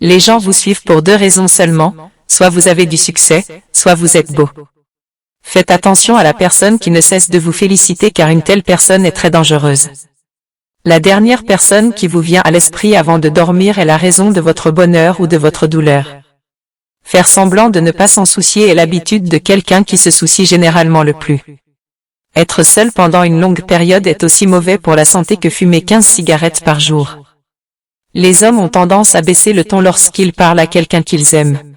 Les gens vous suivent pour deux raisons seulement, soit vous avez du succès, soit vous êtes beau. Faites attention à la personne qui ne cesse de vous féliciter car une telle personne est très dangereuse. La dernière personne qui vous vient à l'esprit avant de dormir est la raison de votre bonheur ou de votre douleur. Faire semblant de ne pas s'en soucier est l'habitude de quelqu'un qui se soucie généralement le plus. Être seul pendant une longue période est aussi mauvais pour la santé que fumer 15 cigarettes par jour. Les hommes ont tendance à baisser le ton lorsqu'ils parlent à quelqu'un qu'ils aiment.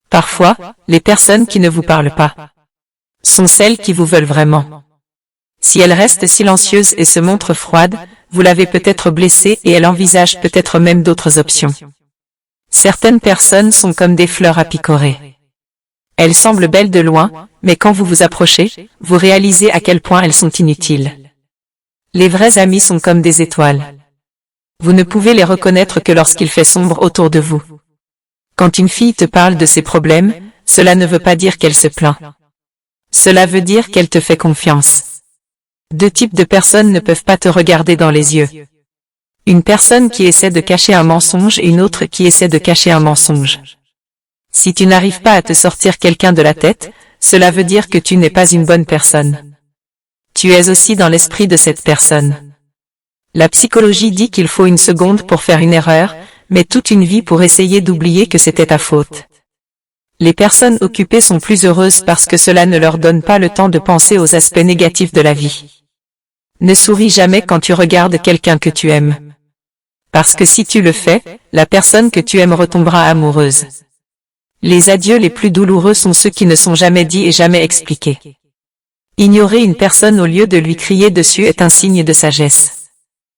Parfois, les personnes qui ne vous parlent pas sont celles qui vous veulent vraiment. Si elle reste silencieuse et se montre froide, vous l'avez peut-être blessée et elle envisage peut-être même d'autres options. Certaines personnes sont comme des fleurs à picorer. Elles semblent belles de loin, mais quand vous vous approchez, vous réalisez à quel point elles sont inutiles. Les vrais amis sont comme des étoiles. Vous ne pouvez les reconnaître que lorsqu'il fait sombre autour de vous. Quand une fille te parle de ses problèmes, cela ne veut pas dire qu'elle se plaint. Cela veut dire qu'elle te fait confiance. Deux types de personnes ne peuvent pas te regarder dans les yeux. Une personne qui essaie de cacher un mensonge et une autre qui essaie de cacher un mensonge. Si tu n'arrives pas à te sortir quelqu'un de la tête, cela veut dire que tu n'es pas une bonne personne. Tu es aussi dans l'esprit de cette personne. La psychologie dit qu'il faut une seconde pour faire une erreur, mais toute une vie pour essayer d'oublier que c'était ta faute. Les personnes occupées sont plus heureuses parce que cela ne leur donne pas le temps de penser aux aspects négatifs de la vie. Ne souris jamais quand tu regardes quelqu'un que tu aimes. Parce que si tu le fais, la personne que tu aimes retombera amoureuse. Les adieux les plus douloureux sont ceux qui ne sont jamais dits et jamais expliqués. Ignorer une personne au lieu de lui crier dessus est un signe de sagesse.